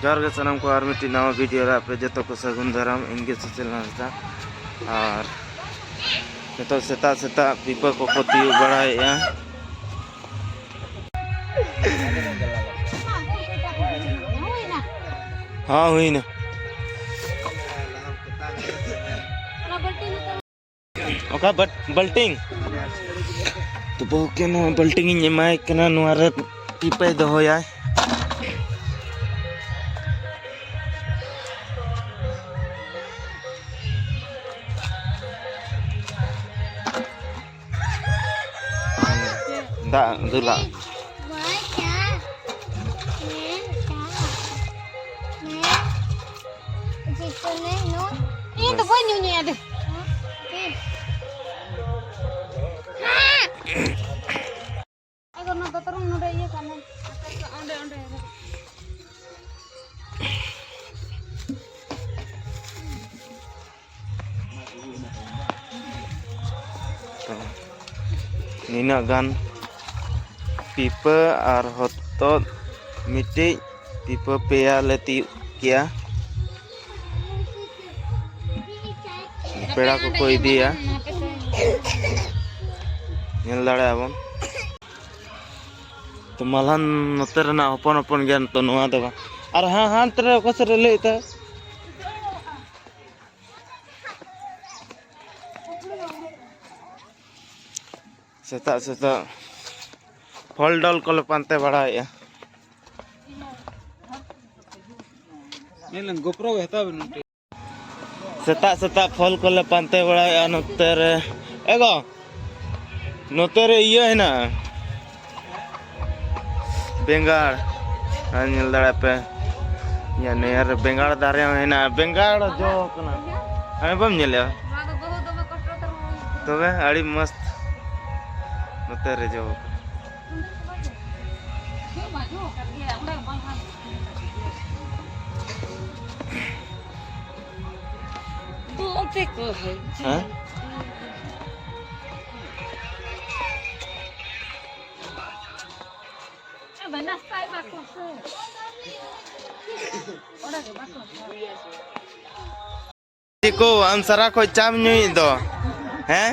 जोर के सनम को मिट्टी नवा वीडियो पे जो को सगुन दाराम इनके सोशल नास्ता और जो सेता सेता पीपा को तीव बड़ा हाँ हुई ना ओका बल्टिंग तो बहु के नो बल्टिंग इन एमाय कना नो रे पीपा दोहोया दा दुला ini tuh boy nyanyi ada. Ayo nonton terus nonton iya kan. Onde. Nina gan pipe ar hotot miti pipe pea leti kia पेड़ा को कोई दिया nyel dare abon तो मलहन नतर ना अपन अपन ज्ञान तो नुआ देबा और हां हां तरे कसरे लेता सेता फल डल को पानते बड़ाया नेलन गोप्रो हेता बनुटे सेता फल को पानते बड़ाया नतर एगो नतर ये है ना बेंगाड़ निल दाड़ा पे या नेर बेंगाड़ दारे है ना बेंगाड़ जो कना हमें बम नेले तबे अड़ी मस्त नतर जो हाँ को अंसरा को चाम नुई दो हैं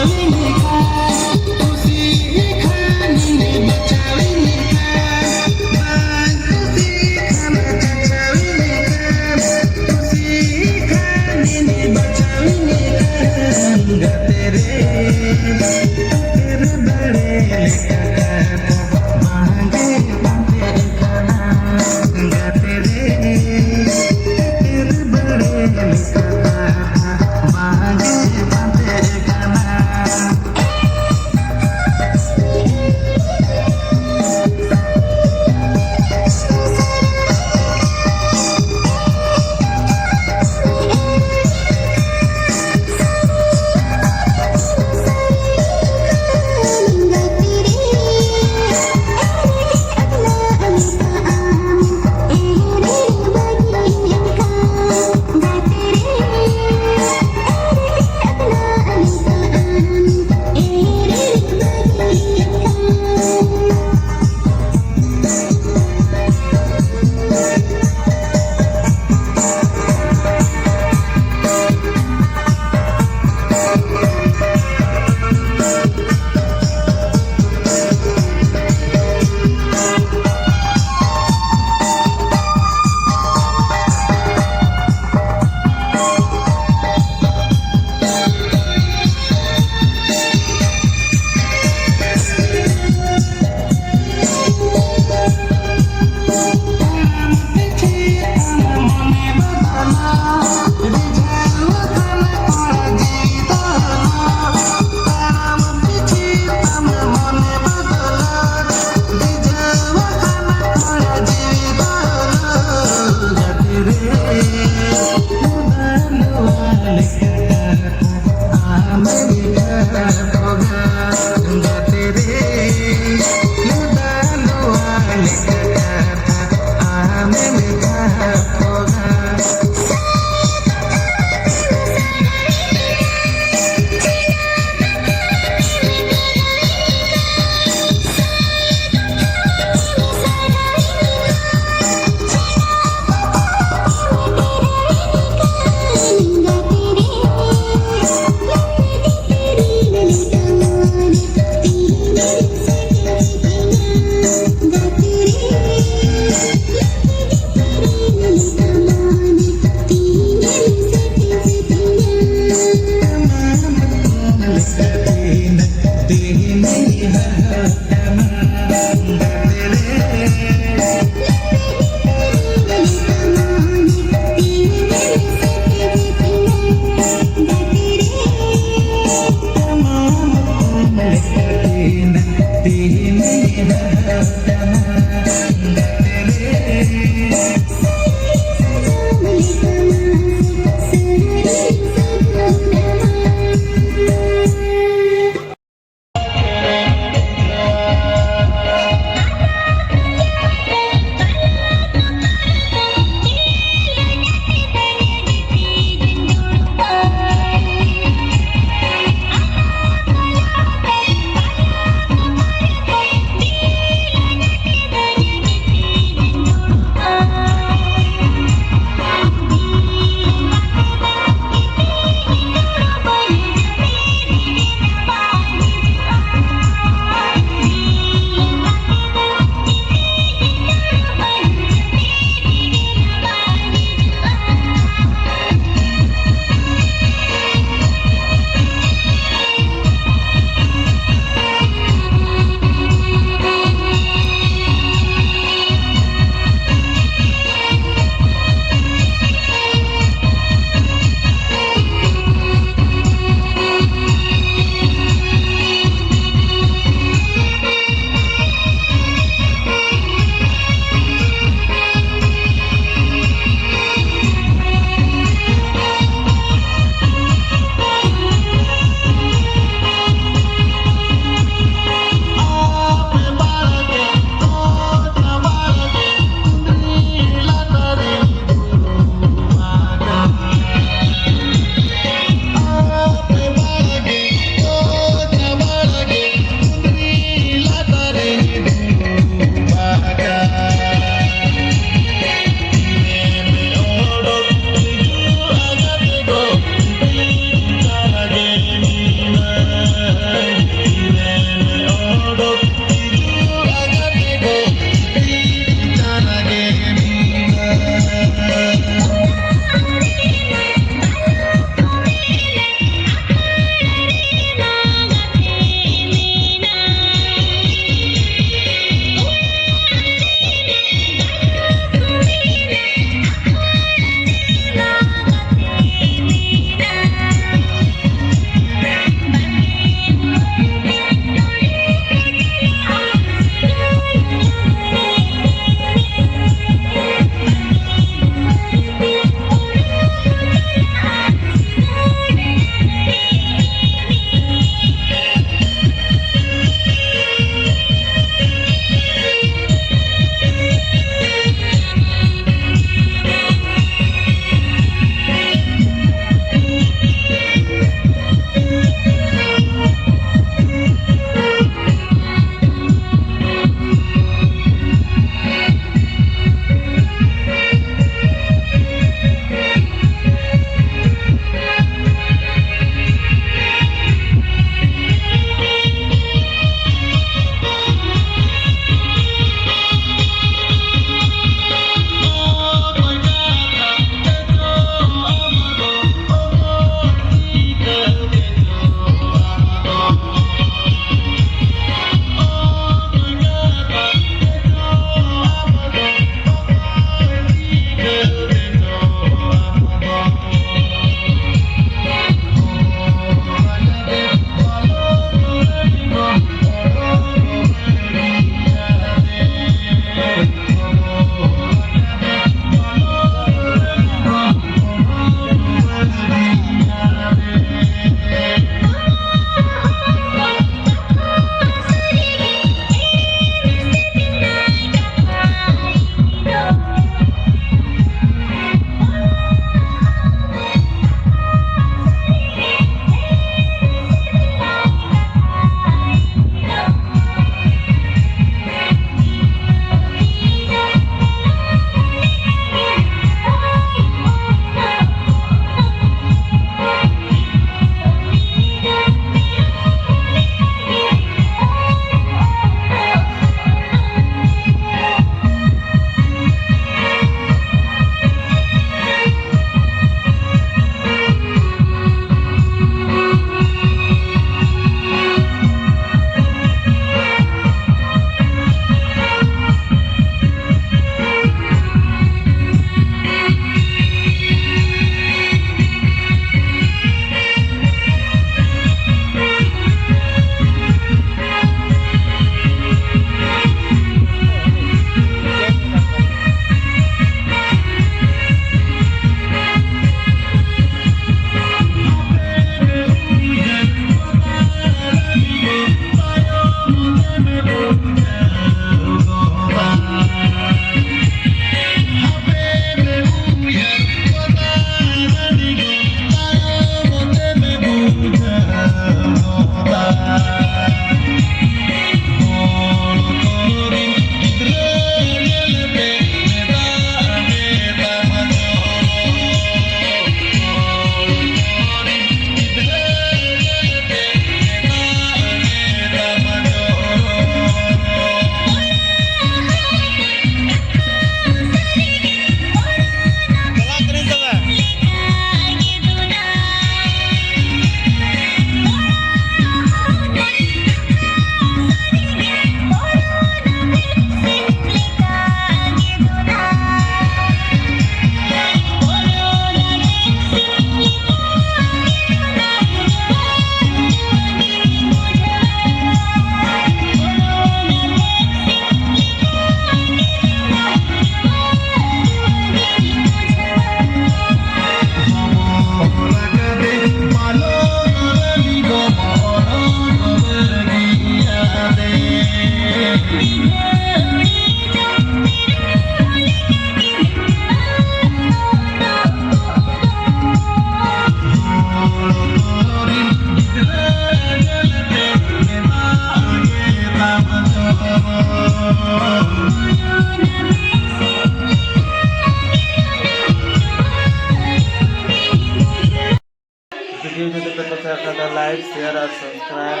वीडियो যদি পেতে চাও লাইক শেয়ার আর সাবস্ক্রাইব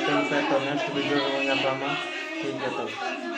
করতে তো নেক্সট वीडियो में ठीक है तो